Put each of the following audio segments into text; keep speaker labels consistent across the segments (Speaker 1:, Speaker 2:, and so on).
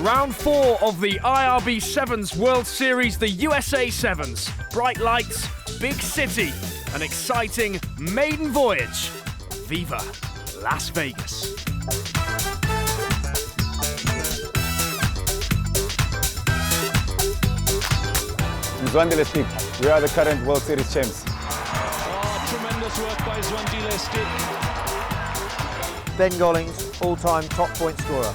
Speaker 1: Round 4 of the IRB Sevens World Series, the USA Sevens. Bright lights, big city, an exciting maiden voyage. Viva Las Vegas.
Speaker 2: Zwandile speak. We are the current World Series champs.
Speaker 3: Oh, tremendous work by Zwandile stick.
Speaker 4: Ben Gollings, all-time top point scorer.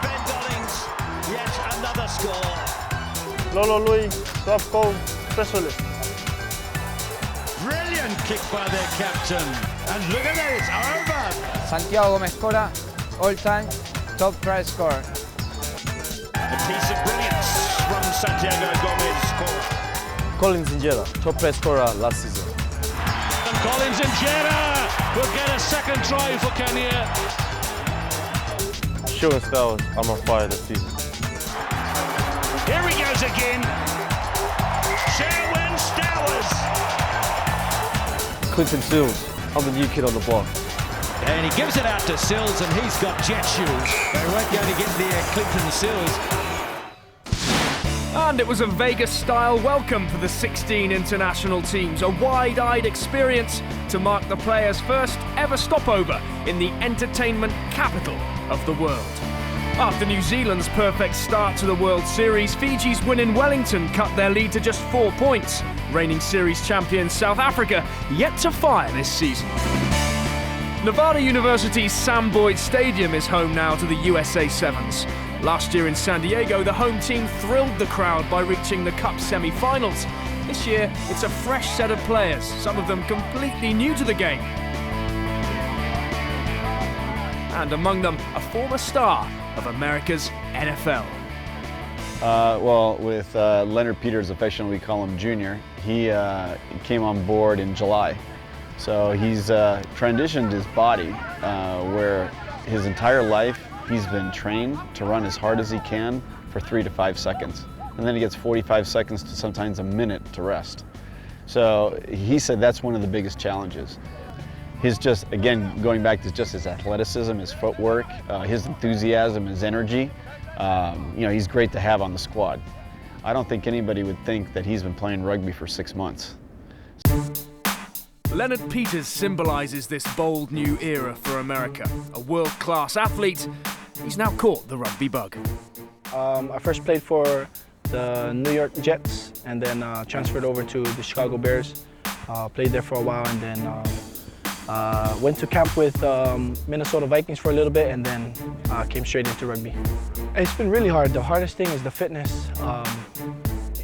Speaker 3: Ben Gollings, yet another score.
Speaker 5: Lolo Louis, top goal specialist.
Speaker 3: Brilliant kick by their captain. And look at it, it's over.
Speaker 6: Santiago Mezcora, all-time top try scorer.
Speaker 3: A piece of brilliance from Santiago Gomez.
Speaker 2: Collins Injera, top try scorer last season.
Speaker 3: And Collins Injera will get a second try for Kenya.
Speaker 5: Show and Stowers, I'm on fire this season.
Speaker 3: Here he goes again. Sherwin Stowers.
Speaker 2: Clinton Sills, I'm the new kid on the block.
Speaker 3: And he gives it out to Sills, and he's got jet shoes. They weren't going to get near Clinton Sills.
Speaker 1: And it was a Vegas-style welcome for the 16 international teams, a wide-eyed experience to mark the players' first ever stopover in the entertainment capital of the world. After New Zealand's perfect start to the World Series, Fiji's win in Wellington cut their lead to just 4 points. Reigning series champion South Africa yet to fire this season. Nevada University's Sam Boyd Stadium is home now to the USA Sevens. Last year in San Diego, the home team thrilled the crowd by reaching the Cup semi-finals. This year, it's a fresh set of players, some of them completely new to the game. And among them, a former star of America's NFL.
Speaker 2: With Leonard Peters, affectionately we call him Junior, he came on board in July. So he's transitioned his body where his entire life he's been trained to run as hard as he can for 3 to 5 seconds. And then he gets 45 seconds to sometimes a minute to rest. So he said that's one of the biggest challenges. His again, going back to just his athleticism, his footwork, his enthusiasm, his energy, he's great to have on the squad. I don't think anybody would think that he's been playing rugby for 6 months.
Speaker 1: Leonard Peters symbolises this bold new era for America. A world-class athlete, he's now caught the rugby bug.
Speaker 5: I first played for the New York Jets and then transferred over to the Chicago Bears. Played there for a while and then went to camp with Minnesota Vikings for a little bit and then came straight into rugby. It's been really hard. The hardest thing is the fitness.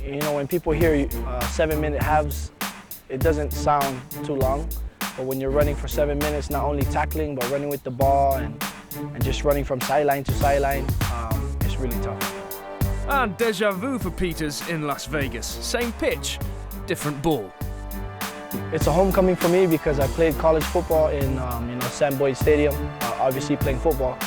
Speaker 5: When people hear 7-minute halves, it doesn't sound too long, but when you're running for 7 minutes, not only tackling, but running with the ball and just running from sideline to sideline, it's really tough.
Speaker 1: And deja vu for Peters in Las Vegas. Same pitch, different ball.
Speaker 5: It's a homecoming for me because I played college football in Sam Boyd Stadium, obviously playing football.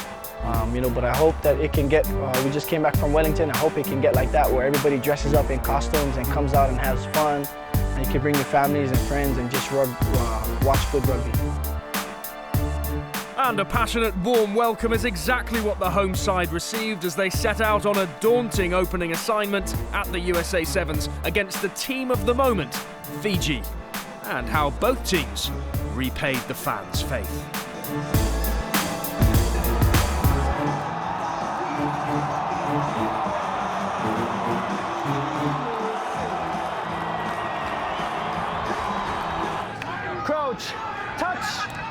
Speaker 5: But I hope that it can get, we just came back from Wellington, I hope it can get like that where everybody dresses up in costumes and comes out and has fun. And you can bring your families and friends and just watch good rugby.
Speaker 1: And a passionate, warm welcome is exactly what the home side received as they set out on a daunting opening assignment at the USA Sevens against the team of the moment, Fiji. And how both teams repaid the fans' faith.
Speaker 5: Crouch, touch,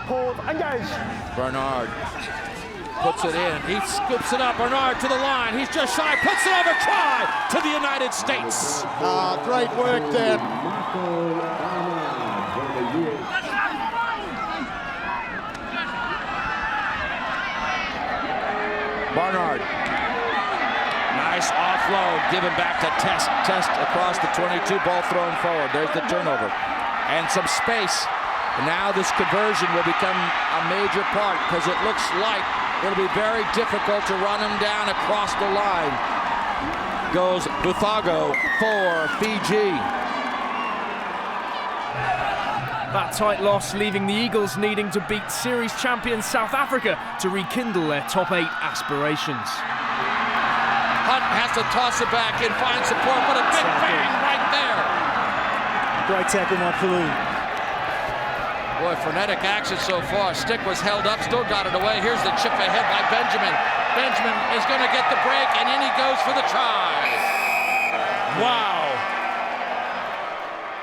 Speaker 5: hold, engage.
Speaker 7: Bernard puts it in. He scoops it up. Bernard to the line. He's just shy. Puts it over. Try to the United States.
Speaker 8: Great work there.
Speaker 7: Barnard. Nice offload. Given back to Test. Test across the 22. Ball thrown forward. There's the turnover. And some space. Now this conversion will become a major part because it looks like it'll be very difficult to run him down across the line. Goes Buthago for Fiji.
Speaker 1: That tight loss leaving the Eagles needing to beat series champion South Africa to rekindle their top 8 aspirations.
Speaker 7: Hunt has to toss it back and find support, but a big bang right there.
Speaker 4: Great tackle by Pulu.
Speaker 7: Boy, frenetic action so far. Stick was held up, still got it away. Here's the chip ahead by Benjamin. Benjamin is going to get the break, and in he goes for the try. Wow.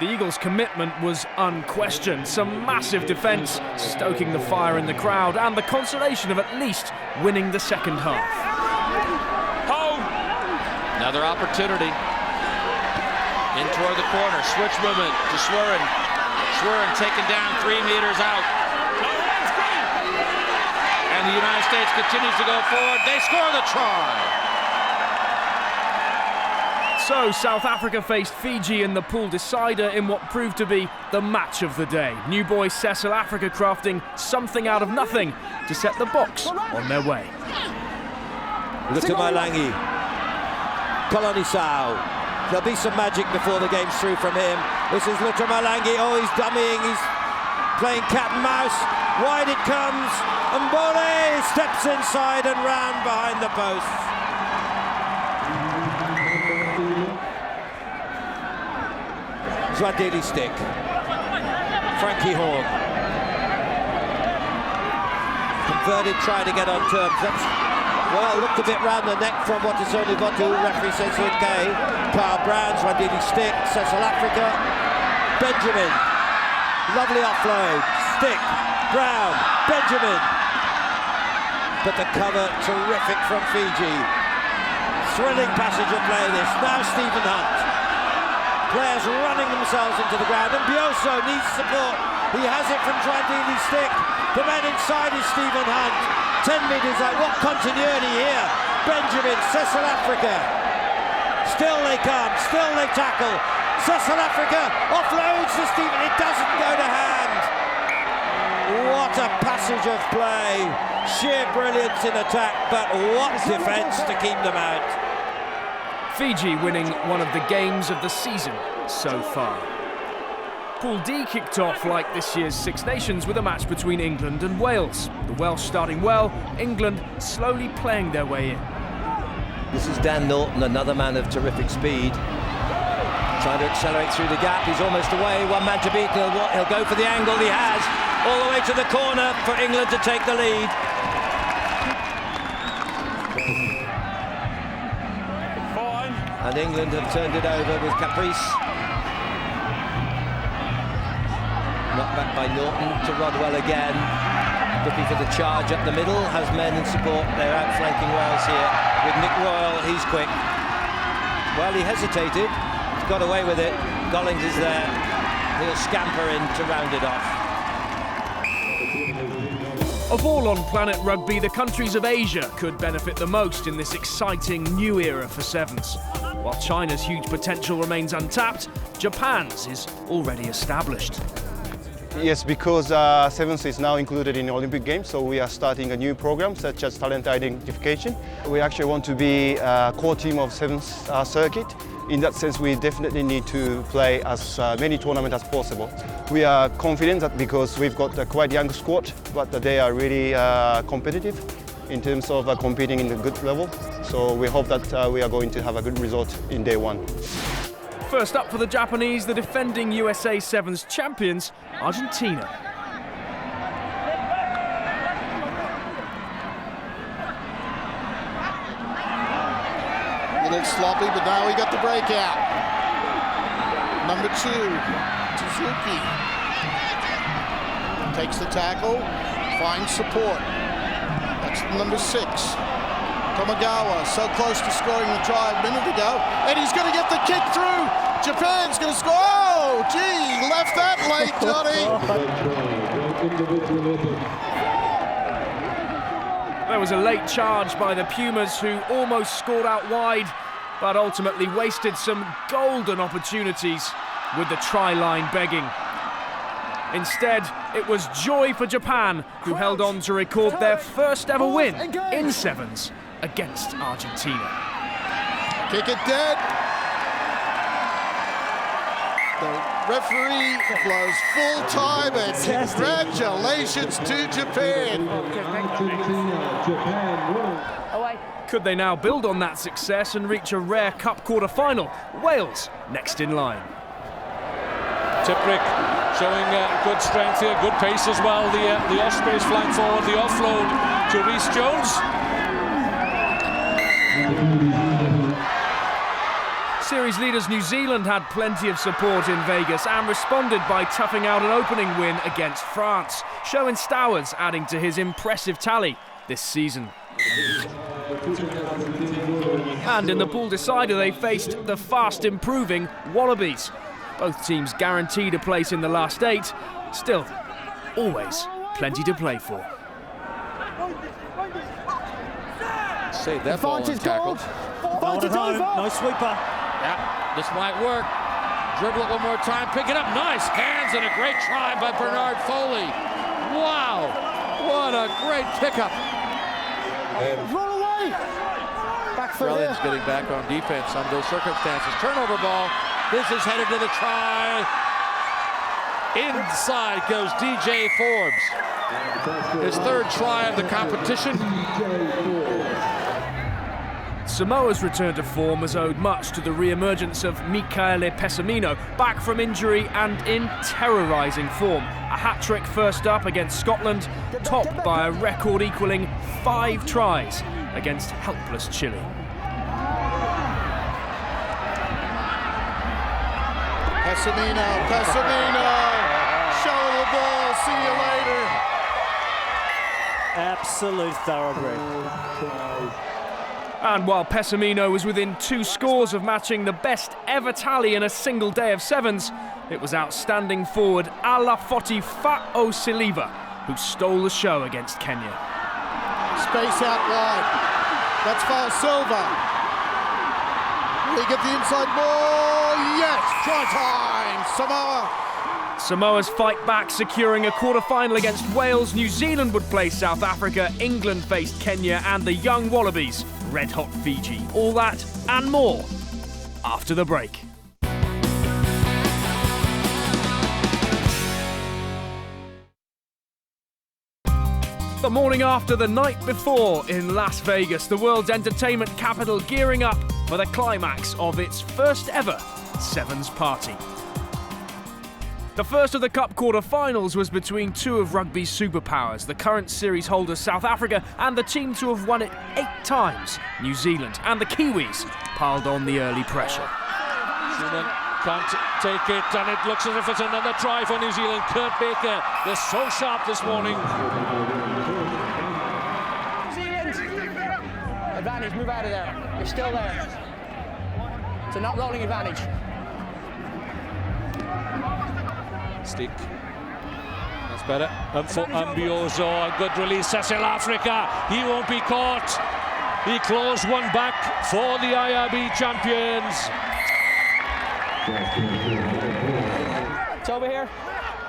Speaker 1: The Eagles' commitment was unquestioned. Some massive defence, stoking the fire in the crowd, and the consolation of at least winning the second half.
Speaker 7: Home! Another opportunity. In toward the corner, switch movement to Swerin. Swerin taken down 3 meters out. And the United States continues to go forward. They score the try.
Speaker 1: So South Africa faced Fiji in the pool decider in what proved to be the match of the day. New boy Cecil Africa crafting something out of nothing to set the Boks on their way.
Speaker 9: Lutumalangi, Kolonisau. There'll be some magic before the game's through from him. This is Lutumalangi. Oh, he's dummying. He's playing cat and mouse. Wide it comes. Mbole steps inside and round behind the post. Zwadili Stick. Frankie Horn. Converted, trying to get on terms. That's, well, looked a bit round the neck from what is only Votu. Referee says it's okay. Carl Brown, Zwadili Stick, Cecil Africa. Benjamin. Lovely offload. Stick. Brown. Benjamin. But the cover, terrific from Fiji. Thrilling passage of play this. Now Stephen Hunt. Players running themselves into the ground, and Bioso needs support. He has it from Zwadili Stick. The man inside is Stephen Hunt. 10 metres out. What continuity here. Benjamin, Cecil Africa. Still they come, still they tackle. Cecil Africa offloads to Stephen. It doesn't go to hand. What a passage of play. Sheer brilliance in attack, but what defence to keep them out.
Speaker 1: Fiji winning one of the games of the season so far. Pool D kicked off like this year's Six Nations with a match between England and Wales. The Welsh starting well, England slowly playing their way in.
Speaker 9: This is Dan Norton, another man of terrific speed. Trying to accelerate through the gap, he's almost away, one man to beat, he'll go for the angle, he has. All the way to the corner for England to take the lead. And England have turned it over with Caprice. Knocked back by Norton to Rodwell again. Looking for the charge up the middle, has men in support. They're outflanking Wales here with Nick Royal, he's quick. Well, he hesitated, he's got away with it. Gollings is there, he'll scamper in to round it off.
Speaker 1: Of all on Planet Rugby, the countries of Asia could benefit the most in this exciting new era for Sevens. While China's huge potential remains untapped, Japan's is already established.
Speaker 10: Yes, because Sevens is now included in the Olympic Games, so we are starting a new program such as talent identification. We actually want to be a core team of Sevens circuit. In that sense, we definitely need to play as many tournaments as possible. We are confident that because we've got a quite young squad, but they are really competitive in terms of competing in a good level. So we hope that we are going to have a good result in day one.
Speaker 1: First up for the Japanese, the defending USA Sevens champions, Argentina.
Speaker 8: A little sloppy, but now he got the breakout. Number 2, Suzuki. Takes the tackle, finds support. That's number 6. Tomogawa, so close to scoring the try a minute ago, and he's going to get the kick through. Japan's going to score. Oh, gee, left that late, Johnny.
Speaker 1: There was a late charge by the Pumas, who almost scored out wide, but ultimately wasted some golden opportunities with the try line begging. Instead, it was joy for Japan, who held on to record their first ever win in Sevens against Argentina.
Speaker 8: Kick it dead. The referee blows full time, and congratulations to Japan.
Speaker 1: Could they now build on that success and reach a rare cup quarter-final? Wales next in line.
Speaker 11: Tiprick showing good strength here, good pace as well. The Ospreys flank forward, the offload to Rhys Jones.
Speaker 1: Series leaders New Zealand had plenty of support in Vegas and responded by toughing out an opening win against France, showing Stowers adding to his impressive tally this season. And in the pool decider they faced the fast improving Wallabies. Both teams guaranteed a place in the last 8. Still, always plenty to play for.
Speaker 7: Save that ball and tackled.
Speaker 4: Nice sweeper.
Speaker 7: Yeah, this might work. Dribble it one more time, pick it up, nice hands and a great try by Bernard Foley. Wow, what a great pickup.
Speaker 4: Roll away. Back for
Speaker 7: Australians getting back on defense under those circumstances. Turnover ball, this is headed to the try. Inside goes DJ Forbes. His 3rd try of the competition.
Speaker 1: Samoa's return to form has owed much to the re-emergence of Michaele Pessamino, back from injury and in terrorising form. A hat-trick first up against Scotland, topped by a record-equalling 5 tries against helpless Chile.
Speaker 8: Pessamino, show the ball, see you later.
Speaker 4: Absolute thoroughbred.
Speaker 1: And while Pessamino was within 2 scores of matching the best ever tally in a single day of sevens, it was outstanding forward Alafoti Fa'o-Siliva who stole the show against Kenya.
Speaker 8: Space out wide. That's Fa'o-Silva. Will he get the inside ball? Yes! Try time! Samoa!
Speaker 1: Samoa's fight back, securing a quarter-final against Wales. New Zealand would play South Africa. England faced Kenya, and the young Wallabies red-hot Fiji. All that and more after the break. The morning after the night before in Las Vegas, the world's entertainment capital gearing up for the climax of its first ever Sevens party. The first of the Cup quarter-finals was between 2 of rugby's superpowers, the current series holders South Africa and the team to have won it 8 times, New Zealand, and the Kiwis piled on the early pressure.
Speaker 11: Zealand can't take it, and it looks as if it's another try for New Zealand. Kurt Baker, they're so sharp this morning.
Speaker 6: Zealand! Advantage, move out of there. You're still there. It's a not rolling advantage.
Speaker 11: Stick. That's better. And for Ambiozo, a good release. Cecil Africa, he won't be caught. He claws one back for the IRB champions.
Speaker 6: It's over here.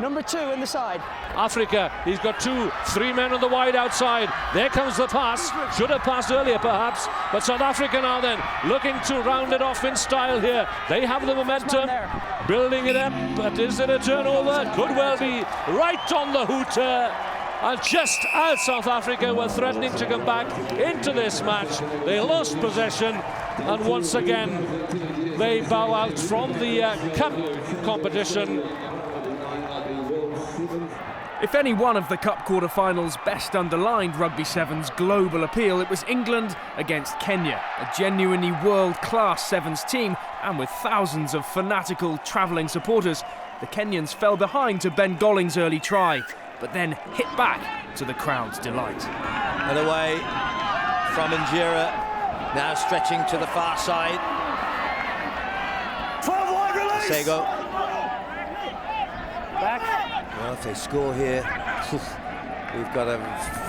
Speaker 6: Number 2 in the side.
Speaker 11: Africa, he's got 2, 3 men on the wide outside. There comes the pass. Should have passed earlier perhaps, but South Africa now then looking to round it off in style here. They have the momentum, building it up, but is it a turnover? Could well be right on the hooter. And just as South Africa were threatening to come back into this match, they lost possession, and once again they bow out from the cup competition.
Speaker 1: If any one of the Cup quarter-finals best underlined Rugby Sevens' global appeal, it was England against Kenya, a genuinely world-class Sevens team, and with thousands of fanatical travelling supporters, the Kenyans fell behind to Ben Golling's early try, but then hit back to the crowd's delight.
Speaker 9: And away from Injera, now stretching to the far side.
Speaker 4: 12 wide release!
Speaker 9: Sego.
Speaker 6: Back.
Speaker 9: Well, if they score here, we've got a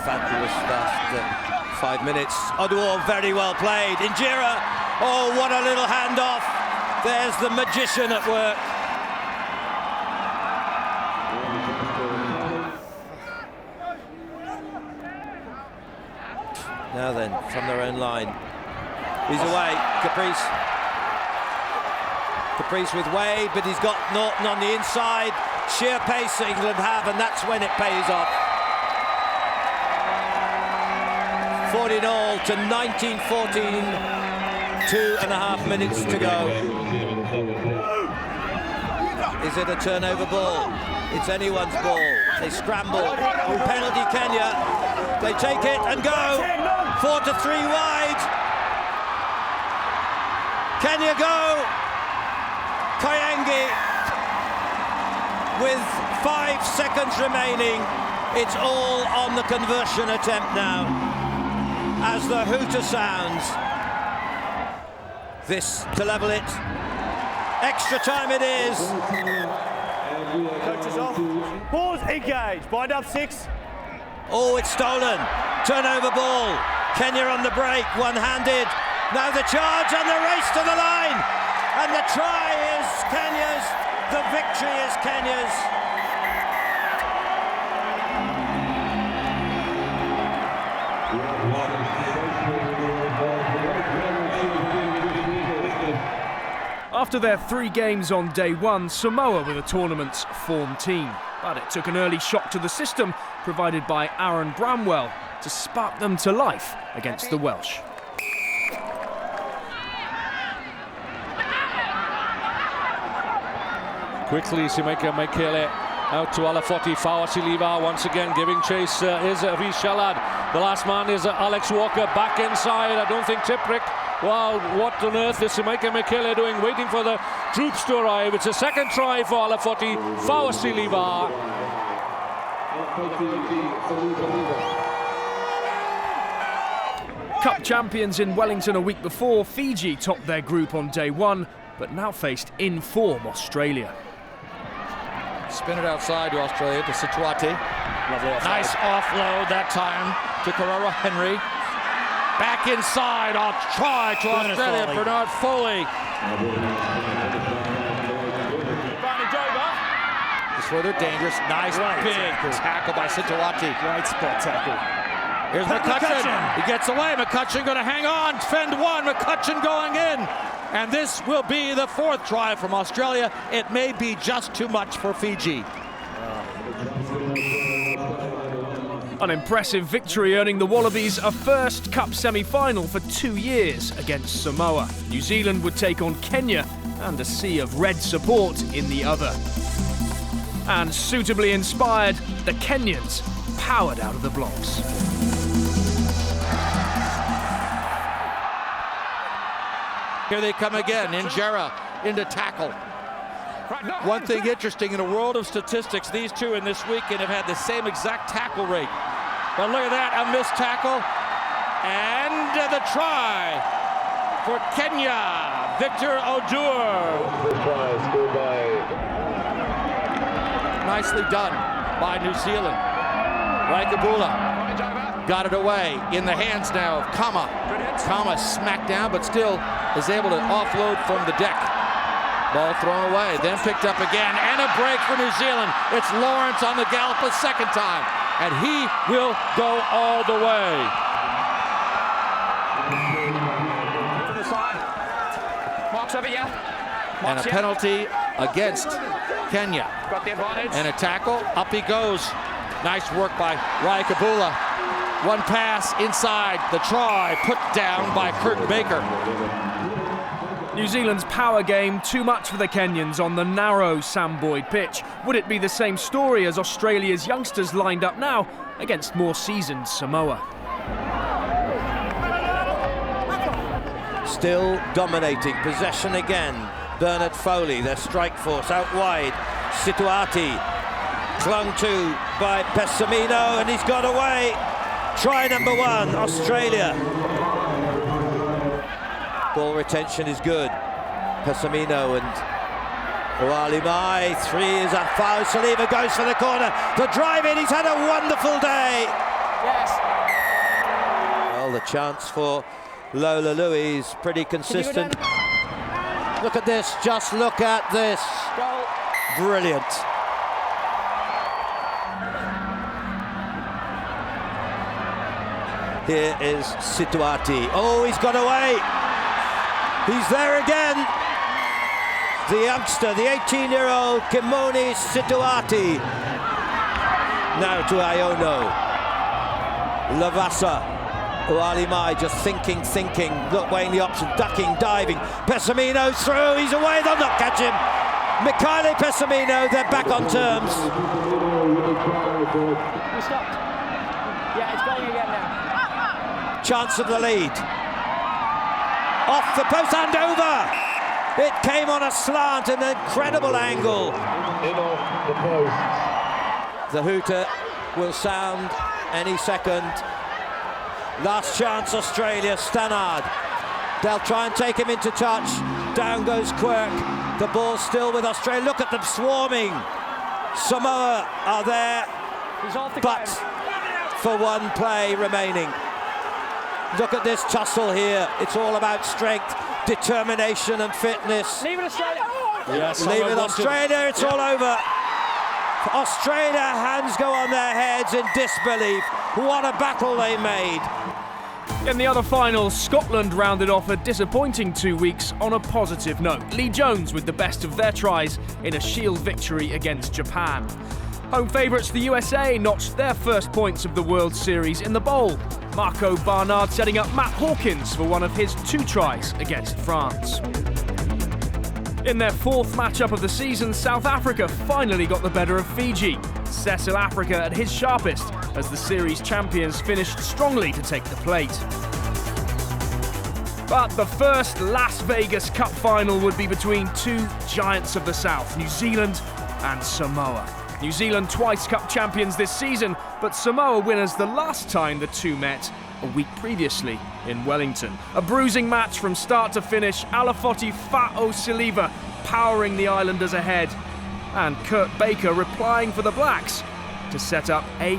Speaker 9: fabulous last 5 minutes. Oduor, very well played. Injera, oh, what a little handoff. There's the magician at work. Now then, from their own line. He's away, Caprice. Caprice with Wade, but he's got Norton on the inside. Sheer pace England have, and that's when it pays off. 40-0 to 19-14. 2.5 minutes to go. Is it a turnover ball? It's anyone's ball. They scramble. Penalty Kenya. They take it and go. 4-3 wide. Kenya go. Kayangi with 5 seconds remaining. It's all on the conversion attempt now. As the hooter sounds. This to level it. Extra time it is.
Speaker 4: Coach is off. Balls engaged. Bind up 6.
Speaker 9: Oh, it's stolen. Turnover ball. Kenya on the break, one-handed. Now the charge and the race to the line. And the try is Kenya's. The victory is Kenya's.
Speaker 1: After their 3 games on day 1, Samoa were the tournament's form team. But it took an early shock to the system, provided by Aaron Bramwell, to spark them to life against the Welsh.
Speaker 11: Quickly, Simeka Mekele out to Alafoti. Fawasiliva once again giving chase is Rishalad. The last man is Alex Walker back inside. I don't think Tiprick. Well, what on earth is Simeka Mekele doing, waiting for the troops to arrive? It's a second try for Alafoti. Fawasiliva.
Speaker 1: Cup champions in Wellington a week before, Fiji topped their group on day 1, but now faced in-form Australia.
Speaker 7: Spin it outside to Australia, to Situati. Nice offload that time to Carrera Henry. Back inside, I'll try to Australia, Bernard Foley. It's further dangerous. Nice big tackle by Situati.
Speaker 4: Great spot tackle.
Speaker 7: Here's McCutcheon. He gets away. McCutcheon going to hang on. Fend one. McCutcheon going in. And this will be the 4th try from Australia. It may be just too much for Fiji.
Speaker 1: An impressive victory, earning the Wallabies a first Cup semi-final for 2 years against Samoa. New Zealand would take on Kenya, and a sea of red support in the other. And suitably inspired, the Kenyans powered out of the blocks.
Speaker 7: Here they come again. Injera into tackle. One thing interesting, in a world of statistics, these two in this weekend have had the same exact tackle rate. But look at that, a missed tackle. And the try for Kenya, Victor Odur. Nicely done by New Zealand. Raikabula got it away in the hands now of Kama. Kama smacked down, but still is able to offload from the deck. Ball thrown away, then picked up again, and a break for New Zealand. It's Lawrence on the gallop a second time, and he will go all the way.
Speaker 6: To the side. Marks over here.
Speaker 7: And a penalty against Kenya.
Speaker 6: Got the advantage.
Speaker 7: And a tackle, up he goes. Nice work by Raikabula. One pass inside, the try put down by Kurt Baker.
Speaker 1: New Zealand's power game too much for the Kenyans on the narrow Sam Boyd pitch. Would it be the same story as Australia's youngsters lined up now against more seasoned Samoa?
Speaker 9: Still dominating possession again. Bernard Foley, their strike force out wide. Situati clung to by Pessamino, and he's got away. Try number 1, Australia. Ball retention is good. Pessamino and Huali Mai. 3 is a foul. Saliva goes for the corner. The drive in. He's had a wonderful day.
Speaker 6: Yes.
Speaker 9: Well, the chance for Lola Louis is pretty consistent. Look at this. Just look at this.
Speaker 6: Goal.
Speaker 9: Brilliant. Here is Situati. Oh, he's got away. He's there again. the youngster, the 18-year-old Kimoni Situati. Now to Iono. Lavasa. Ualimai just thinking, look, weighing the option, ducking, diving. Pessamino's through, he's away, they'll not catch him. Mikhaili Pessamino, they're back on terms.
Speaker 6: We stopped. Yeah, it's going again now.
Speaker 9: Chance of the lead. Off the post and over. It came on a slant, an incredible angle. The hooter will sound any second. Last chance, Australia, Stannard. They'll try and take him into touch. Down goes Quirk. The ball's still with Australia. Look at them swarming. Samoa are there, but for one play remaining. Look at this tussle here. It's all about strength, determination and fitness.
Speaker 6: Leave it, Australia.
Speaker 11: Yes,
Speaker 9: leave it, Australia. It's all over. Australia, hands go on their heads in disbelief. What a battle they made.
Speaker 1: In the other final, Scotland rounded off a disappointing 2 weeks on a positive note. Lee Jones with the best of their tries in a Shield victory against Japan. Home favourites the USA notched their first points of the World Series in the bowl. Marco Barnard setting up Matt Hawkins for one of his 2 tries against France. In their 4th matchup of the season, South Africa finally got the better of Fiji. Cecil Africa at his sharpest as the series champions finished strongly to take the plate. But the first Las Vegas Cup final would be between 2 giants of the South, New Zealand and Samoa. New Zealand twice Cup champions this season, but Samoa winners the last time the two met a week previously in Wellington. A bruising match from start to finish, Alafoti Fa'o-Siliva powering the Islanders ahead, and Kurt Baker replying for the Blacks to set up a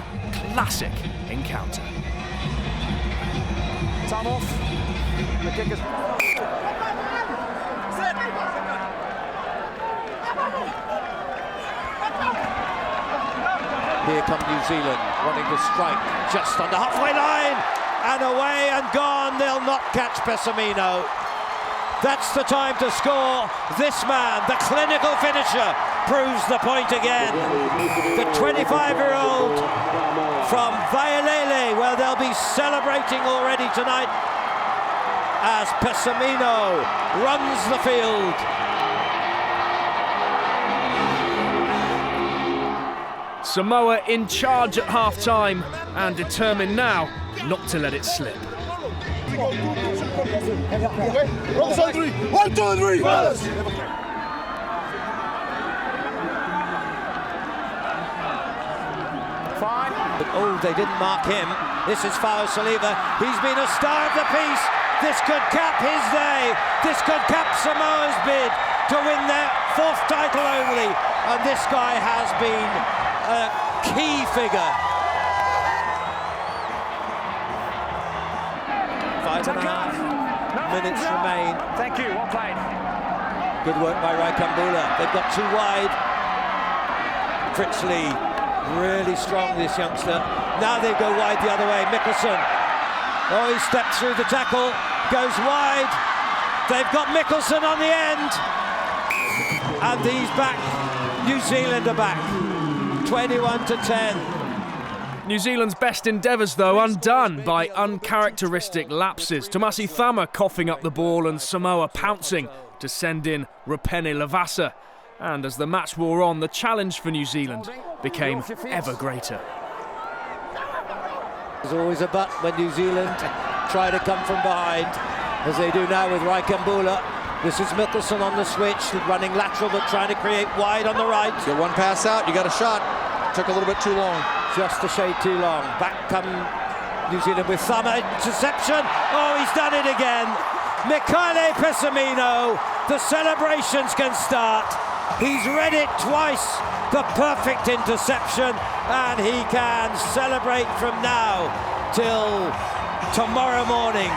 Speaker 1: classic encounter.
Speaker 6: Time off. The kick is...
Speaker 9: Here come New Zealand, wanting to strike just on the halfway line, and away and gone. They'll not catch Pessamino. That's the time to score. This man, the clinical finisher, proves the point again. The 25-year-old from Vaialele, well, they'll be celebrating already tonight as Pessamino runs the field.
Speaker 1: Samoa in charge at half-time and determined now not to let it slip.
Speaker 8: 1, 2, 3, 1, 2, 3, first!
Speaker 6: Fine.
Speaker 9: Oh, they didn't mark him. This is Fa'o-Siliva. He's been a star of the piece. This could cap his day. This could cap Samoa's bid to win their 4th title only. And this guy has been a key figure. 5.5 minutes remain.
Speaker 6: Thank you, well played.
Speaker 9: Good work by Raikambula. They've got 2 wide. Critchley, really strong, this youngster. Now they go wide the other way. Mickelson. Oh, he steps through the tackle, goes wide. They've got Mickelson on the end. And he's back. New Zealand are back. 21-10.
Speaker 1: New Zealand's best endeavours, though, undone by uncharacteristic lapses. Tomasi Thama coughing up the ball and Samoa pouncing to send in Rupene Lavasa. And as the match wore on, the challenge for New Zealand became ever greater.
Speaker 9: There's always a but when New Zealand try to come from behind, as they do now with Raikambula. This is Mickelson on the switch, running lateral but trying to create wide on the right.
Speaker 7: Get one pass out, you got a shot. Took a little bit too long.
Speaker 9: Just a shade too long. Back come New Zealand with Thama. Interception. Oh, he's done it again. Mikhaili Pessamino. The celebrations can start. He's read it twice. The perfect interception. And he can celebrate from now till tomorrow morning.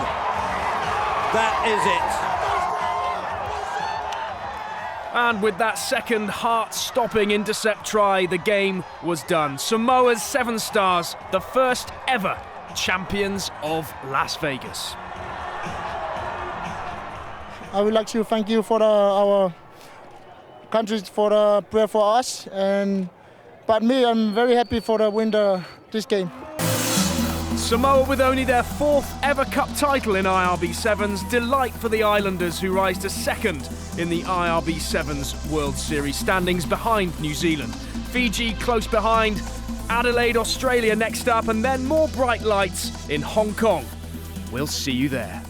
Speaker 9: That is it.
Speaker 1: And with that second heart-stopping intercept try, the game was done. Samoa's 7 stars, the first ever champions of Las Vegas.
Speaker 12: I would like to thank you for our countries for play for us. But me, I'm very happy for the win this game.
Speaker 1: Samoa, with only their 4th ever cup title in IRB Sevens, delight for the Islanders, who rise to 2nd in the IRB Sevens World Series standings behind New Zealand. Fiji close behind, Adelaide, Australia next up, and then more bright lights in Hong Kong. We'll see you there.